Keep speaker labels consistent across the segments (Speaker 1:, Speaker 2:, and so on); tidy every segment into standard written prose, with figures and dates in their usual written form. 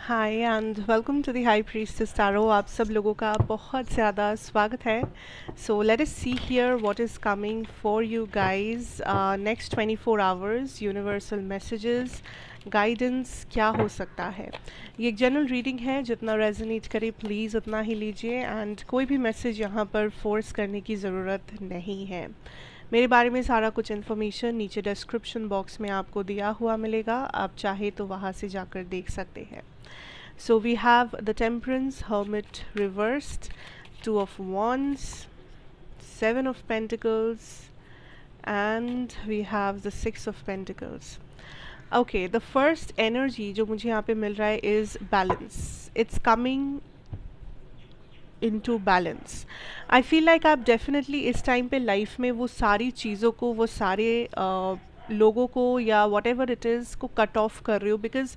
Speaker 1: Hi and welcome to the high priestess tarot. आप सब लोगों का बहुत ज़्यादा स्वागत है। So let us see here what is coming for you guys next 24 hours. Universal messages, guidance क्या हो सकता है। ये एक जनरल रीडिंग है, जितना रेजोनेट करे प्लीज़ उतना ही लीजिए एंड कोई भी मैसेज यहाँ पर फोर्स करने की ज़रूरत नहीं है। मेरे बारे में सारा कुछ इन्फॉर्मेशन नीचे डिस्क्रिप्शन बॉक्स में आपको दिया हुआ मिलेगा, आप चाहे तो वहाँ से जाकर देख सकते हैं। So we have the Temperance, Hermit reversed, Two of Wands, Seven of Pentacles, and we have the Six of Pentacles. Okay, the first energy जो मुझे यहाँ पे मिल रहा है is balance. It's coming into balance. I feel like आप definitely इस time पे life में वो सारी चीज़ों को, वो सारे लोगों को या वॉट एवर इट इज़ को कट ऑफ कर रहे हो, बिकॉज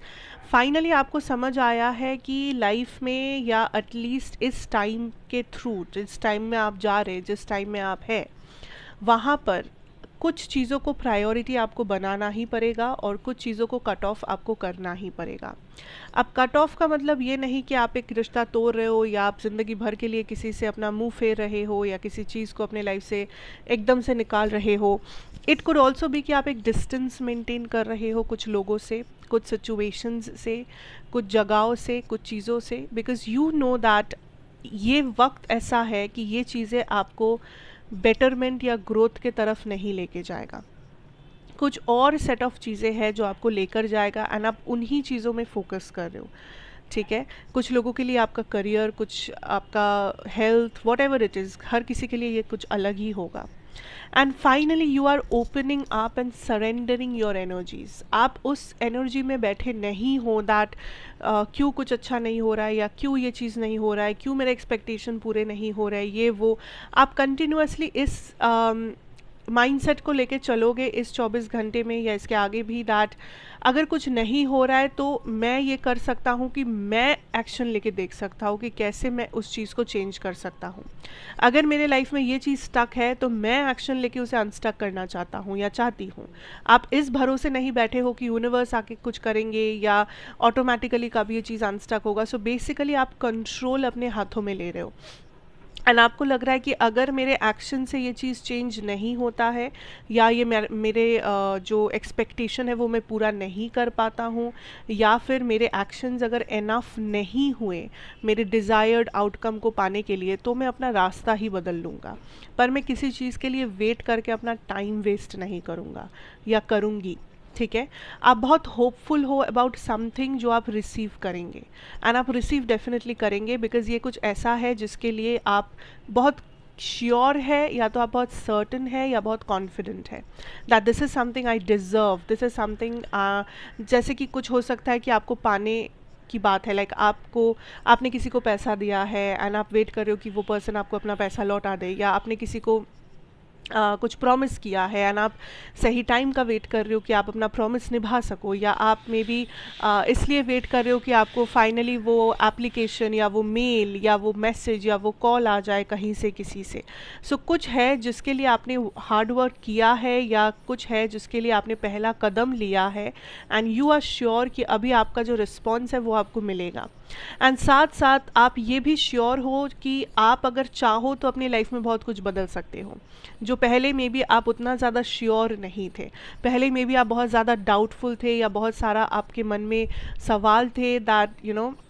Speaker 1: फाइनली आपको समझ आया है कि लाइफ में या एटलीस्ट इस टाइम के थ्रू, जिस टाइम में आप जा रहे, जिस टाइम में आप है, वहाँ पर कुछ चीज़ों को प्रायोरिटी आपको बनाना ही पड़ेगा और कुछ चीज़ों को कट ऑफ आपको करना ही पड़ेगा। अब कट ऑफ का मतलब ये नहीं कि आप एक रिश्ता तोड़ रहे हो या आप ज़िंदगी भर के लिए किसी से अपना मुंह फेर रहे हो या किसी चीज़ को अपने लाइफ से एकदम से निकाल रहे हो। इट कुड ऑल्सो भी कि आप एक डिस्टेंस मेंटेन कर रहे हो कुछ लोगों से, कुछ सिचुएशंस से, कुछ जगहों से, कुछ चीज़ों से, बिकॉज यू नो दैट ये वक्त ऐसा है कि ये चीज़ें आपको बेटरमेंट या ग्रोथ के तरफ नहीं लेके जाएगा। कुछ और सेट ऑफ चीज़ें हैं जो आपको लेकर जाएगा एंड आप उन्हीं चीज़ों में फोकस कर रहे हो। ठीक है, कुछ लोगों के लिए आपका करियर, कुछ आपका health, whatever it is, हर किसी के लिए ये कुछ अलग ही होगा। And finally you are opening up and surrendering your energies. आप उस एनर्जी में बैठे नहीं हो दैट क्यों कुछ अच्छा नहीं हो रहा है या क्यों ये चीज़ नहीं हो रहा है, क्यों मेरे एक्सपेक्टेशन पूरे नहीं हो रहे, ये वो। आप कंटिन्यूसली इस माइंडसेट को लेके चलोगे इस 24 घंटे में या इसके आगे भी, दैट अगर कुछ नहीं हो रहा है तो मैं ये कर सकता हूँ कि मैं एक्शन लेके देख सकता हूँ कि कैसे मैं उस चीज़ को चेंज कर सकता हूँ। अगर मेरे लाइफ में ये चीज़ स्टक है तो मैं एक्शन लेके उसे अनस्टक करना चाहता हूँ या चाहती हूँ। आप इस भरोसे नहीं बैठे हो कि यूनिवर्स आके कुछ करेंगे या ऑटोमेटिकली कभी ये चीज़ अनस्टक होगा। सो बेसिकली आप कंट्रोल अपने हाथों में ले रहे हो एंड आपको लग रहा है कि अगर मेरे एक्शन से ये चीज़ चेंज नहीं होता है या ये मेरे जो एक्सपेक्टेशन है वो मैं पूरा नहीं कर पाता हूँ, या फिर मेरे एक्शंस अगर इनफ नहीं हुए मेरे डिज़ायर्ड आउटकम को पाने के लिए, तो मैं अपना रास्ता ही बदल लूँगा। पर मैं किसी चीज़ के लिए वेट करके अपना टाइम वेस्ट नहीं करूँगा या करूँगी। ठीक है, आप बहुत होपफुल हो अबाउट समथिंग जो आप रिसीव करेंगे एंड आप रिसीव डेफिनेटली करेंगे, बिकॉज ये कुछ ऐसा है जिसके लिए आप बहुत श्योर है, या तो आप बहुत सर्टन है या बहुत कॉन्फिडेंट है that this is something I deserve, this is something. जैसे कि कुछ हो सकता है कि आपको पाने की बात है, लाइक आपने किसी को पैसा दिया है एंड आप वेट कर रहे हो कि वो पर्सन आपको अपना पैसा लौटा दे, या आपने किसी को कुछ प्रॉमिस किया है एंड आप सही टाइम का वेट कर रहे हो कि आप अपना प्रॉमिस निभा सको, या आप मे बी इसलिए वेट कर रहे हो कि आपको फाइनली वो एप्लीकेशन या वो मेल या वो मैसेज या वो कॉल आ जाए कहीं से, किसी से। सो कुछ है जिसके लिए आपने हार्ड वर्क किया है या कुछ है जिसके लिए आपने पहला कदम लिया है एंड यू आर श्योर कि अभी आपका जो रिस्पॉन्स है वो आपको मिलेगा। एंड साथ साथ आप ये भी श्योर हो कि आप अगर चाहो तो अपनी लाइफ में बहुत कुछ बदल सकते हो, जो पहले में भी आप उतना ज़्यादा श्योर नहीं थे। पहले में भी आप बहुत ज़्यादा डाउटफुल थे या बहुत सारा आपके मन में सवाल थे दैट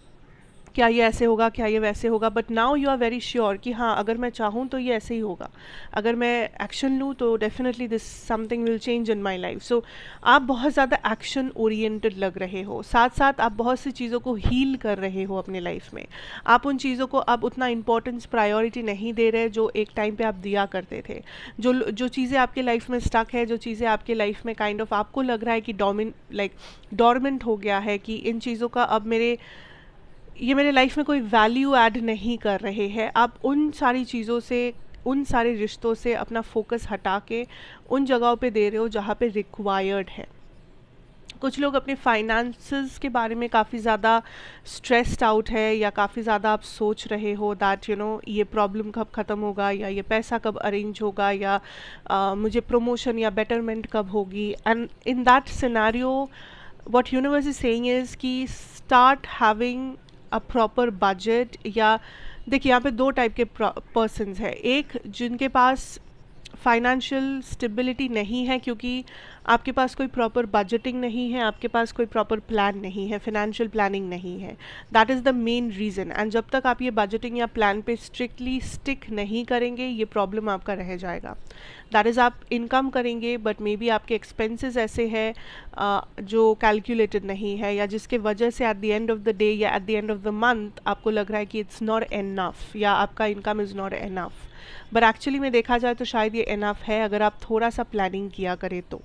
Speaker 1: क्या ये ऐसे होगा, क्या ये वैसे होगा, but now you are very sure कि हाँ, अगर मैं चाहूँ तो ये ऐसे ही होगा, अगर मैं एक्शन लूँ तो definitely this something will change in my life. So आप बहुत ज़्यादा एक्शन ओरिएंटेड लग रहे हो, साथ साथ आप बहुत सी चीज़ों को हील कर रहे हो अपने लाइफ में। आप उन चीज़ों को अब उतना इंपॉर्टेंस, प्रायोरिटी नहीं दे रहे जो एक टाइम पे आप दिया करते थे। जो चीज़ें आपके लाइफ में स्टक है, जो चीज़ें आपके लाइफ में काइंड ऑफ आपको लग रहा है कि डोरमेंट हो गया है, कि इन चीज़ों का अब मेरे लाइफ में कोई वैल्यू ऐड नहीं कर रहे हैं, आप उन सारी चीज़ों से, उन सारे रिश्तों से अपना फोकस हटा के उन जगहों पे दे रहे हो जहाँ पे रिक्वायर्ड है। कुछ लोग अपने फाइनेंसेस के बारे में काफ़ी ज़्यादा स्ट्रेस्ड आउट है, या काफ़ी ज़्यादा आप सोच रहे हो दैट ये प्रॉब्लम कब ख़त्म होगा, या ये पैसा कब अरेंज होगा, या मुझे प्रमोशन या बेटरमेंट कब होगी। And in that scenario what universe is saying is कि start having a proper budget, या देखिए यहाँ पे दो टाइप के पर्सन्स हैं। एक जिनके पास फाइनेंशियल स्टेबिलिटी नहीं है क्योंकि आपके पास कोई प्रॉपर बजटिंग नहीं है, आपके पास कोई प्रॉपर प्लान नहीं है, फाइनेंशियल प्लानिंग नहीं है। That is the main reason. And जब तक आप ये बजटिंग या प्लान पे स्ट्रिक्टली स्टिक नहीं करेंगे, ये प्रॉब्लम आपका रह जाएगा। दैट इज़ आप इनकम करेंगे बट मे बी आपके एक्सपेंसेस ऐसे हैं जो कैलकुलेटेड नहीं है, या जिसके वजह से at the end of the day या at the end of the month आपको लग रहा है कि इट्स नॉट एनफ, या आपका income is not enough. But actually में देखा जाए तो शायद ये इनफ है अगर आप थोड़ा सा प्लानिंग किया करें तो।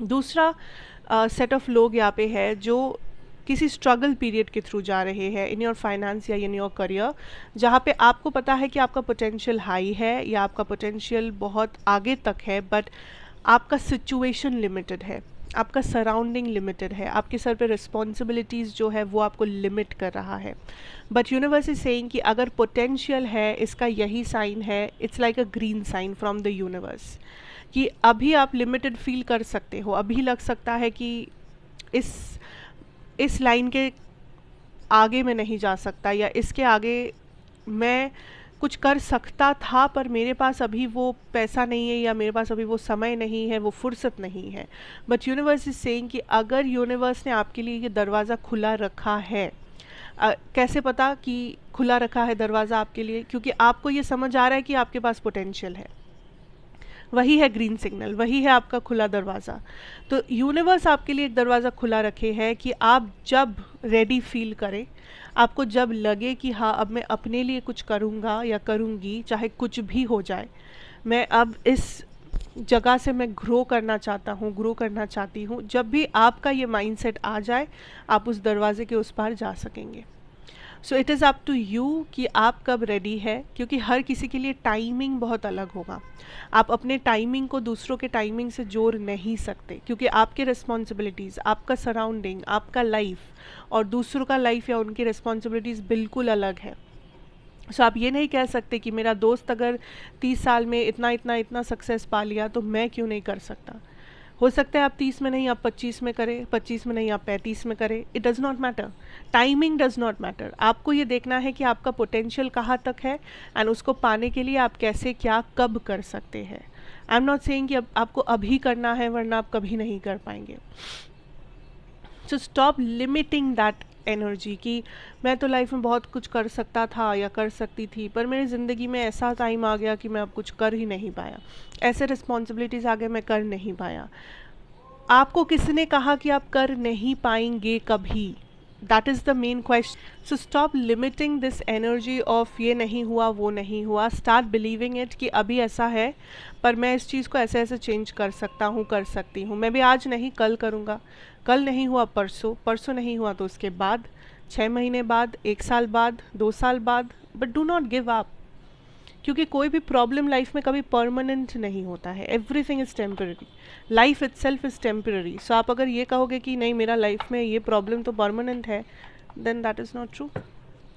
Speaker 1: दूसरा सेट ऑफ लोग यहाँ पे है जो किसी स्ट्रगल पीरियड के थ्रू जा रहे हैं इन योर फाइनेंस या इन योर करियर, जहाँ पे आपको पता है कि आपका पोटेंशियल हाई है या आपका पोटेंशियल बहुत आगे तक है, बट आपका सिचुएशन लिमिटेड है, आपका सराउंडिंग लिमिटेड है, आपके सर पे रिस्पॉन्सिबिलिटीज़ जो है वो आपको लिमिट कर रहा है। बट यूनिवर्स इज सेइंग कि अगर पोटेंशियल है, इसका यही साइन है, it's like a green sign from the universe, कि अभी आप लिमिटेड फील कर सकते हो, अभी लग सकता है कि इस लाइन के आगे मैं नहीं जा सकता, या इसके आगे मैं कुछ कर सकता था पर मेरे पास अभी वो पैसा नहीं है, या मेरे पास अभी वो समय नहीं है, वो फुर्सत नहीं है। बट यूनिवर्स इज सेइंग कि अगर यूनिवर्स ने आपके लिए ये दरवाज़ा खुला रखा है, कैसे पता कि खुला रखा है दरवाज़ा आपके लिए? क्योंकि आपको ये समझ आ रहा है कि आपके पास पोटेंशियल है, वही है ग्रीन सिग्नल, वही है आपका खुला दरवाज़ा। तो यूनिवर्स आपके लिए एक दरवाज़ा खुला रखे है कि आप जब रेडी फील करें, आपको जब लगे कि हाँ अब मैं अपने लिए कुछ करूँगा या करूँगी, चाहे कुछ भी हो जाए, मैं अब इस जगह से मैं ग्रो करना चाहता हूँ, ग्रो करना चाहती हूँ, जब भी आपका ये माइंडसेट आ जाए, आप उस दरवाजे के उस पार जा सकेंगे। So it is up to you कि आप कब रेडी है, क्योंकि हर किसी के लिए टाइमिंग बहुत अलग होगा। आप अपने टाइमिंग को दूसरों के टाइमिंग से जोड़ नहीं सकते, क्योंकि आपके रिस्पॉन्सिबिलिटीज़, आपका सराउंडिंग, आपका लाइफ और दूसरों का लाइफ या उनकी रिस्पॉन्सिबिलिटीज़ बिल्कुल अलग है। सो आप ये नहीं कह सकते कि मेरा दोस्त अगर 30 साल में इतना इतना इतना सक्सेस पा लिया तो मैं क्यों नहीं कर सकता। हो सकता है आप 30 में नहीं, आप 25 में करें, 25 में नहीं, आप 35 में करें। It does not matter, timing does not matter. आपको ये देखना है कि आपका पोटेंशियल कहाँ तक है एंड उसको पाने के लिए आप कैसे क्या कब कर सकते हैं। आई एम नॉट सेइंग कि अब आपको अभी करना है वरना आप कभी नहीं कर पाएंगे। So stop limiting that energy कि मैं तो लाइफ में बहुत कुछ कर सकता था या कर सकती थी, पर मेरी ज़िंदगी में ऐसा टाइम आ गया कि मैं अब कुछ कर ही नहीं पाया, ऐसे रिस्पॉन्सिबिलिटीज़ आ गए मैं कर नहीं पाया। आपको किसने कहा कि आप कर नहीं पाएंगे कभी? That is the main question. So stop limiting this energy of ये नहीं हुआ, वो नहीं हुआ। स्टार्ट बिलीविंग इट कि अभी ऐसा है पर मैं इस चीज़ को ऐसे ऐसे चेंज कर सकता हूँ, कर सकती हूँ। मैं भी आज नहीं कल करूँगा, कल नहीं हुआ परसों, परसों नहीं हुआ तो उसके बाद, 6 महीने बाद, 1 साल बाद, 2 साल बाद। But do not give up, क्योंकि कोई भी प्रॉब्लम लाइफ में कभी परमानेंट नहीं होता है। Everything is temporary, life itself is temporary. So आप अगर ये कहोगे कि नहीं मेरा लाइफ में ये प्रॉब्लम तो परमानेंट है, then that is not true.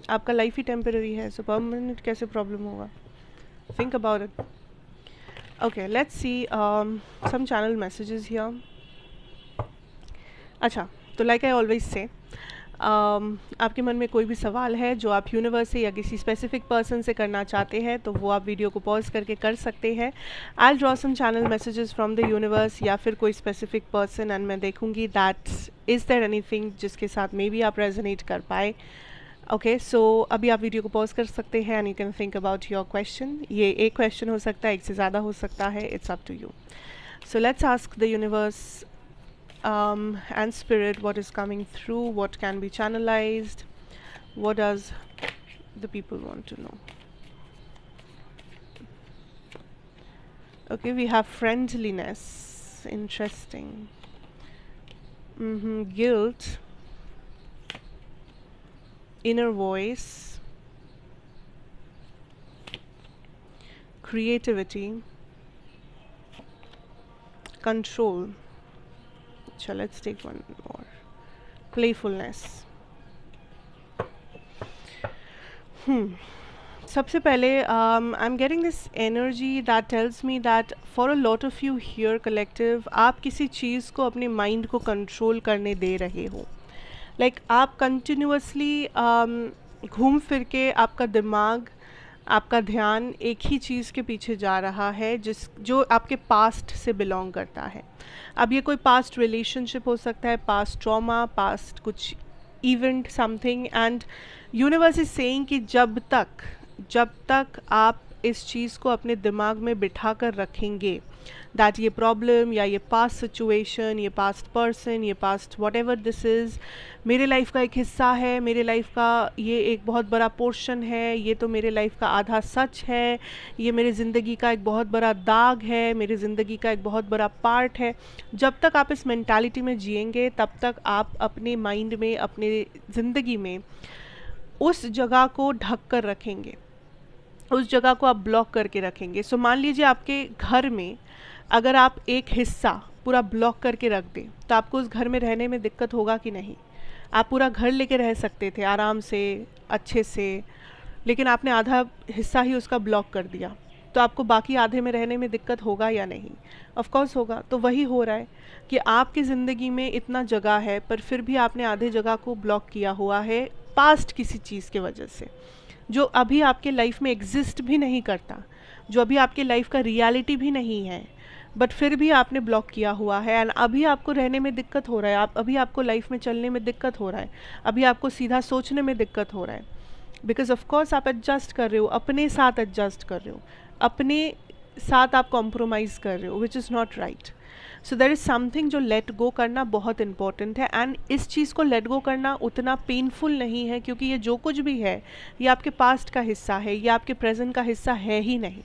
Speaker 1: आपका लाइफ ही टेम्पररी है, सो परमानेंट कैसे प्रॉब्लम होगा? Think about it. Okay, let's see some channel messages here. अच्छा, तो लाइक आई ऑलवेज से, आपके मन में कोई भी सवाल है जो आप यूनिवर्स से या किसी स्पेसिफिक पर्सन से करना चाहते हैं तो वो आप वीडियो को पॉज करके कर सकते हैं। I draw some channel messages from the universe या फिर कोई स्पेसिफिक पर्सन, एंड मैं देखूंगी दैट इज़ देयर एनीथिंग जिसके साथ मे बी आप रेजोनेट कर पाए। ओके, सो अभी आप वीडियो को पॉज कर सकते हैं and you can think about your question. ये एक क्वेश्चन हो सकता है, एक से ज़्यादा हो सकता है, it's up to you. So let's ask the universe and spirit, what is coming through, what can be channelized, what does the people want to know. Okay, we have friendliness, interesting. Guilt, inner voice, creativity, control. So let's take one more. Playfulness. सबसे पहले I am getting this energy that tells me that for a lot of you here collective, आप किसी चीज़ को अपने mind को control करने दे रहे हो। लाइक आप कंटिन्यूअसली घूम फिर के आपका दिमाग, आपका ध्यान एक ही चीज़ के पीछे जा रहा है जो आपके पास्ट से बिलोंग करता है। अब ये कोई पास्ट रिलेशनशिप हो सकता है, पास्ट ट्रॉमा, पास्ट कुछ event something, and universe is saying कि जब तक आप इस चीज़ को अपने दिमाग में बिठा कर रखेंगे दैट ये प्रॉब्लम या ये पास्ट सिचुएशन, ये पास्ट पर्सन, ये past what ever this is मेरे लाइफ का एक हिस्सा है, मेरे लाइफ का ये एक बहुत बड़ा पोर्शन है, ये तो मेरे लाइफ का आधा सच है, ये मेरी ज़िंदगी का एक बहुत बड़ा दाग है, मेरी ज़िंदगी का एक बहुत बड़ा पार्ट है। जब तक आप इस मेंटालिटी में जिएंगे तब तक आप अपने माइंड में, अपने ज़िंदगी में उस जगह को ढक कर रखेंगे, उस जगह को आप ब्लॉक करके रखेंगे। सो मान लीजिए आपके घर में अगर आप एक हिस्सा पूरा ब्लॉक करके रख दें तो आपको उस घर में रहने में दिक्कत होगा कि नहीं? आप पूरा घर लेके रह सकते थे आराम से, अच्छे से, लेकिन आपने आधा हिस्सा ही उसका ब्लॉक कर दिया, तो आपको बाकी आधे में रहने में दिक्कत होगा या नहीं? ऑफ कोर्स होगा। तो वही हो रहा है कि आपकी ज़िंदगी में इतना जगह है पर फिर भी आपने आधे जगह को ब्लॉक किया हुआ है पास्ट किसी चीज़ के वजह से, जो अभी आपके लाइफ में एग्जिस्ट भी नहीं करता, जो अभी आपके लाइफ का रियलिटी भी नहीं है, बट फिर भी आपने ब्लॉक किया हुआ है। एंड अभी आपको रहने में दिक्कत हो रहा है, अभी आपको लाइफ में चलने में दिक्कत हो रहा है, अभी आपको सीधा सोचने में दिक्कत हो रहा है, बिकॉज ऑफ कोर्स आप एडजस्ट कर रहे हो, अपने साथ एडजस्ट कर रहे हो, अपने साथ आप कॉम्प्रोमाइज़ कर रहे हो, which is not right. So there is something जो लेट गो करना बहुत इंपॉर्टेंट है। एंड इस चीज़ को लेट गो करना उतना पेनफुल नहीं है, क्योंकि ये जो कुछ भी है ये आपके पास्ट का हिस्सा है, ये आपके प्रेजेंट का हिस्सा है ही नहीं।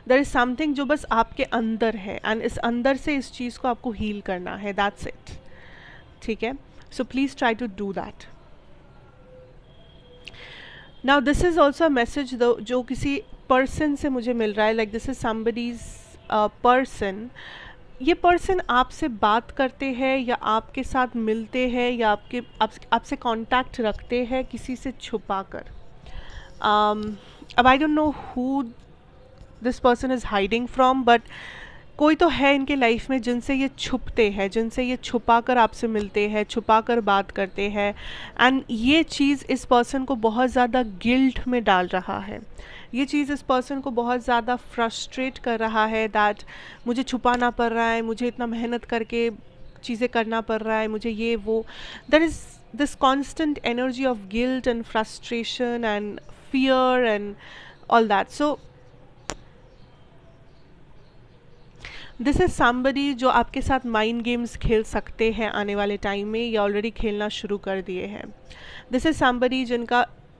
Speaker 1: देयर इज़ समथिंग जो बस आपके अंदर है, एंड इस अंदर से इस चीज़ को आपको हील करना है, दैट्स इट। ठीक है, so please try to do that. Now this is also a message जो किसी पर्सन से मुझे मिल रहा है, like this is somebody's person. ये पर्सन आपसे बात करते हैं या आपके साथ मिलते हैं या आपसे कांटेक्ट रखते हैं किसी से छुपा कर। अब I don't know who this person is hiding from, but कोई तो है इनके लाइफ में जिनसे ये छुपते हैं, जिनसे ये छुपा कर आपसे मिलते हैं, छुपा कर बात करते हैं। एंड ये चीज़ इस पर्सन को बहुत ज़्यादा गिल्ट में डाल रहा है, ये चीज़ इस पर्सन को बहुत ज़्यादा फ्रस्ट्रेट कर रहा है दैट मुझे छुपाना पड़ रहा है, मुझे इतना मेहनत करके चीज़ें करना पड़ रहा है, मुझे ये वो। There is this constant energy of guilt and frustration and fear and all that. So this is somebody जो आपके साथ माइंड गेम्स खेल सकते हैं आने वाले टाइम में, या ऑलरेडी खेलना शुरू कर दिए हैं। दिस इज़ समबडी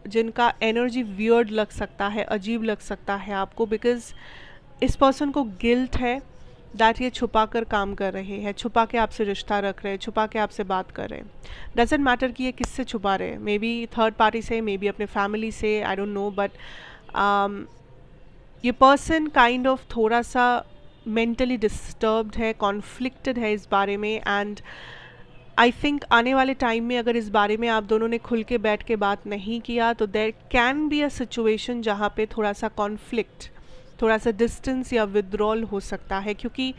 Speaker 1: जिनका एनर्जी वियर्ड लग सकता है, अजीब लग सकता है आपको, बिकॉज इस पर्सन को गिल्ट है दैट ये छुपा कर काम कर रहे हैं, छुपा के आपसे रिश्ता रख रहे हैं, छुपा के आपसे बात कर रहे हैं। डजेंट मैटर कि ये किससे छुपा रहे हैं, मे बी थर्ड पार्टी से, मे बी अपने फैमिली से, आई डोंट नो, बट ये पर्सन काइंड ऑफ थोड़ा सा मेंटली डिस्टर्ब्ड है, कॉन्फ्लिक्टेड है इस बारे में। एंड आई थिंक आने वाले टाइम में अगर इस बारे में आप दोनों ने खुल के बैठ के बात नहीं किया तो there can be a situation जहाँ पे थोड़ा सा कॉन्फ्लिक्ट, थोड़ा सा डिस्टेंस या विद्रॉल हो सकता है, क्योंकि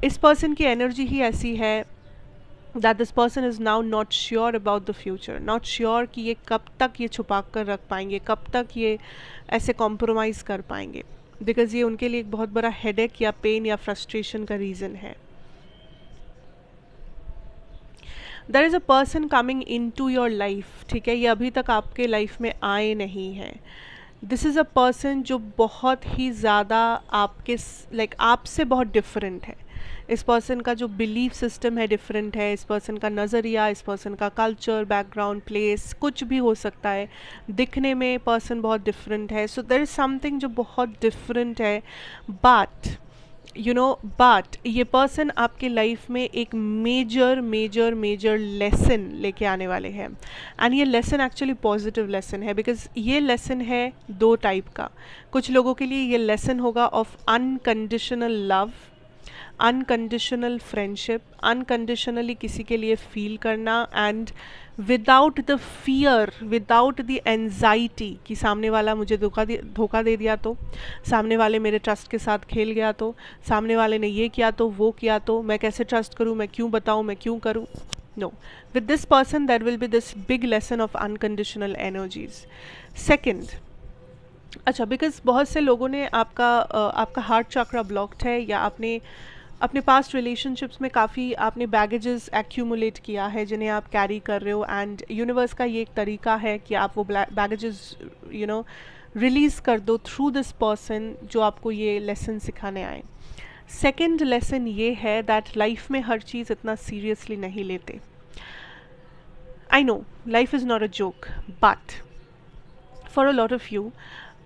Speaker 1: इस पर्सन की एनर्जी ही ऐसी है that this person is now not sure about the future, not sure कि ये कब तक ये छुपा कर रख पाएंगे, कब तक ये ऐसे कॉम्प्रोमाइज़ कर पाएंगे, बिकॉज ये उनके लिए एक बहुत बड़ा हेडेक या पेन या फ्रस्ट्रेशन का रीज़न है। There is a person coming into your life, ठीक है, ये अभी तक आपके लाइफ में आए नहीं हैं। दिस इज़ अ पर्सन जो बहुत ही ज़्यादा आपके आपसे बहुत डिफरेंट है। इस पर्सन का जो बिलीफ सिस्टम है डिफरेंट है, इस पर्सन का नज़रिया, इस पर्सन का कल्चर, बैकग्राउंड, प्लेस, कुछ भी हो सकता है। दिखने में पर्सन बहुत डिफरेंट है। सो देयर इज़ समथिंग जो बहुत डिफरेंट है, बट बट ये पर्सन आपके लाइफ में एक मेजर मेजर मेजर लेसन लेके आने वाले हैं। एंड ये लेसन एक्चुअली पॉजिटिव लेसन है, बिकॉज ये लेसन है दो टाइप का। कुछ लोगों के लिए ये लेसन होगा of unconditional love, unconditional friendship, unconditionally किसी के लिए फील करना, and without the fear, without the anxiety कि सामने वाला मुझे धोखा दे दिया तो, सामने वाले मेरे ट्रस्ट के साथ खेल गया तो, सामने वाले ने ये किया तो, वो किया तो, मैं कैसे ट्रस्ट करूँ, मैं क्यों बताऊँ, मैं क्यों करूँ. No, with this person there will be this big lesson of unconditional energies. Second, अच्छा, बिकॉज बहुत से लोगों ने आपका हार्ट चक्रा ब्लॉक्ड है, या आपने अपने पास्ट रिलेशनशिप्स में काफ़ी आपने बैगेजेस एक्यूमुलेट किया है जिन्हें आप कैरी कर रहे हो, एंड यूनिवर्स का ये एक तरीका है कि आप वो बैगेजेस रिलीज़ कर दो थ्रू दिस पर्सन जो आपको ये लेसन सिखाने आए. सेकेंड लेसन ये है दैट लाइफ में हर चीज़ इतना सीरियसली नहीं लेते. I know life is not a joke, but for a lot of you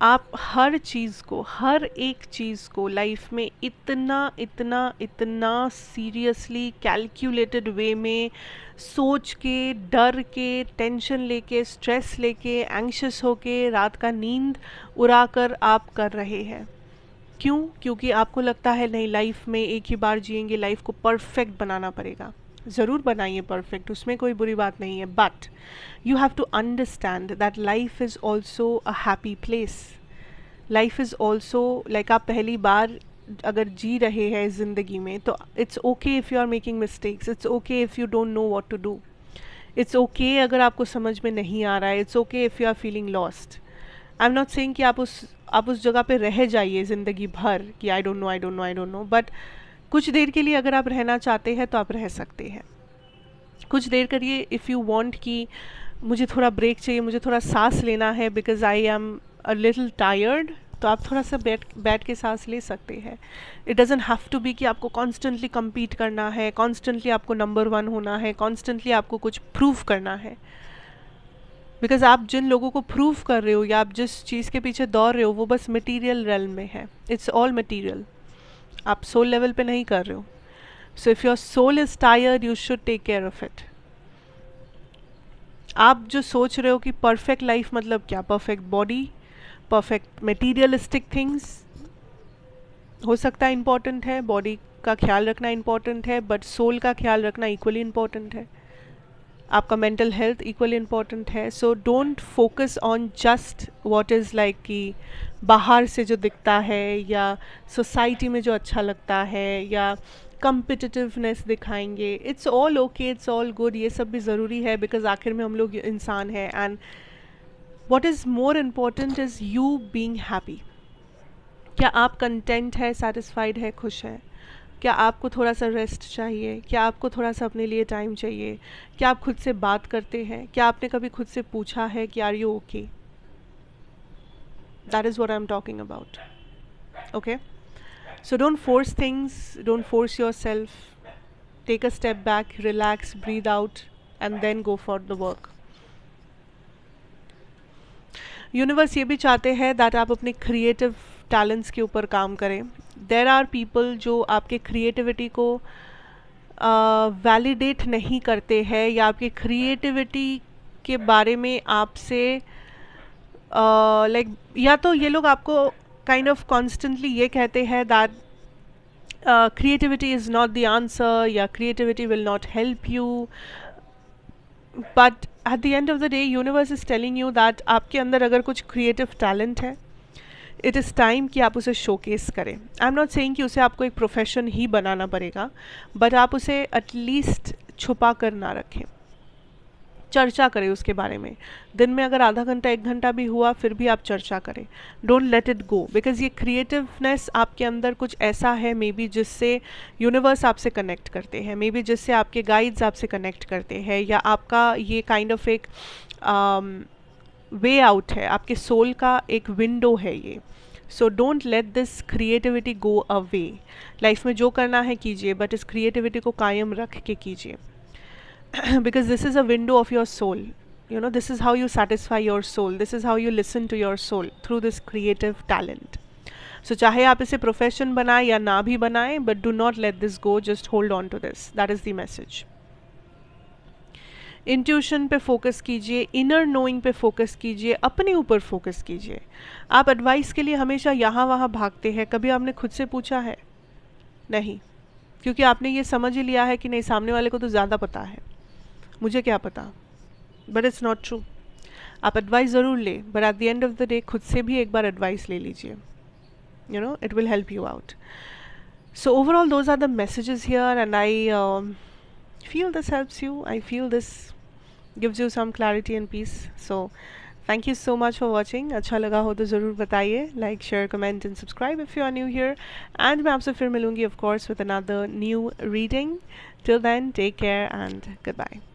Speaker 1: आप हर चीज़ को, हर एक चीज़ को लाइफ में इतना इतना इतना सीरियसली कैलकुलेटेड वे में सोच के, डर के, टेंशन लेके, स्ट्रेस लेके, एंग्शियस होके, रात का नींद उड़ाकर आप कर रहे हैं. क्यों? क्योंकि आपको लगता है नहीं, लाइफ में एक ही बार जिएंगे, लाइफ को परफेक्ट बनाना पड़ेगा. ज़रूर बनाइए परफेक्ट, उसमें कोई बुरी बात नहीं है, but you have to understand that life is also a happy place. Life is also like आप पहली बार अगर जी रहे हैं ज़िंदगी में तो it's okay if you are making mistakes, it's okay if you don't know what to do, it's okay अगर आपको समझ में नहीं आ रहा है, it's okay if you are feeling lost. I am not saying कि आप उस जगह पे रह जाइए ज़िंदगी भर कि I don't know, I don't know, I don't know, but कुछ देर के लिए अगर आप रहना चाहते हैं तो आप रह सकते हैं. कुछ देर करिए इफ़ यू वांट कि मुझे थोड़ा ब्रेक चाहिए, मुझे थोड़ा सांस लेना है because I am a little tired, तो आप थोड़ा सा बैठ के सांस ले सकते हैं. It doesn't have to be कि आपको कॉन्स्टेंटली compete करना है, कॉन्स्टेंटली आपको नंबर 1 होना है, कॉन्स्टेंटली आपको कुछ प्रूव करना है. बिकॉज आप जिन लोगों को प्रूव कर रहे हो या आप जिस चीज़ के पीछे दौड़ रहे हो वो बस मटीरियल रेल्म में है. इट्स ऑल मटीरियल, आप सोल लेवल पे नहीं कर रहे हो. So if your soul is tired you should take care of it. आप जो सोच रहे हो कि परफेक्ट लाइफ मतलब क्या, perfect body, perfect materialistic things, हो सकता है इम्पॉर्टेंट है, बॉडी का ख्याल रखना इम्पॉर्टेंट है, बट सोल का ख्याल रखना इक्वली इम्पॉर्टेंट है, आपका मेंटल हेल्थ इक्वली इम्पॉर्टेंट है. So don't focus on just what is like कि बाहर से जो दिखता है या सोसाइटी में जो अच्छा लगता है या कम्पिटिटिवनेस दिखाएंगे. It's all okay, it's all good, ये सब भी ज़रूरी है बिकॉज आखिर में हम लोग इंसान हैं. And what is more important is you being happy. क्या आप कंटेंट है, सेटिस्फाइड है, खुश है? क्या आपको थोड़ा सा रेस्ट चाहिए? क्या आपको थोड़ा सा अपने लिए टाइम चाहिए? क्या आप खुद से बात करते हैं? क्या आपने कभी खुद से पूछा है कि are you okay? That is what I am talking about. Okay, so don't force things, don't force yourself, take a step back, relax, breathe out and then go for the work. Universe ये भी चाहते हैं that आप अपने creative talents के ऊपर काम करें. देर आर पीपल जो आपके क्रिएटिविटी को वैलिडेट नहीं करते हैं या आपकी क्रिएटिविटी के बारे में आपसे लाइक या तो ये लोग आपको काइंड ऑफ कॉन्स्टेंटली ये कहते हैं that creativity is not the answer या creativity will not help you, but at the end of the day universe is telling you that आपके अंदर अगर कुछ creative talent है it is time कि आप उसे showcase करें. आई एम नॉट सेइंग कि उसे आपको एक प्रोफेशन ही बनाना पड़ेगा, बट आप उसे एटलीस्ट छुपा कर ना रखें, चर्चा करें उसके बारे में. दिन में अगर आधा घंटा 1 घंटा भी हुआ फिर भी आप चर्चा करें. Don't let it go because ये क्रिएटिवनेस आपके अंदर कुछ ऐसा है मे बी जिससे यूनिवर्स आपसे कनेक्ट करते हैं, मे बी जिससे आपके गाइड्स आपसे कनेक्ट करते हैं, या आपका ये काइंड ऑफ एक वे आउट है, आपके सोल का एक विंडो है ये. So don't let this creativity go away. Life में जो करना है कीजिए बट इस क्रिएटिविटी को कायम रख के कीजिए. Because this is a window of your soul, you know, this is how you satisfy your soul, this is how you listen to your soul through this creative talent. So चाहे आप इसे profession बनाएं या ना भी बनाएं, but do not let this go, just hold on to this. That is the message. Intuition पे focus कीजिए, इनर नोइंग पे फोकस कीजिए, अपने ऊपर फोकस कीजिए. आप एडवाइस के लिए हमेशा यहाँ वहाँ भागते हैं, कभी आपने खुद से पूछा है? नहीं. क्योंकि आपने ये समझ ही लिया है कि नहीं, सामने वाले को तो ज़्यादा पता है, मुझे क्या पता। But it's not true. आप एडवाइस ज़रूर ले, but at the end of the day खुद से भी एक बार एडवाइस ले लीजिए, you know, it will help you out. So overall, those are the messages here, and I feel this helps you. I feel this gives you some clarity and peace. So thank you so much for watching. अच्छा लगा हो तो ज़रूर बताइए, like, share, comment and subscribe if you are new here. And मैं आपसे फिर मिलूँगी of course with another new reading. Till then, take care and goodbye.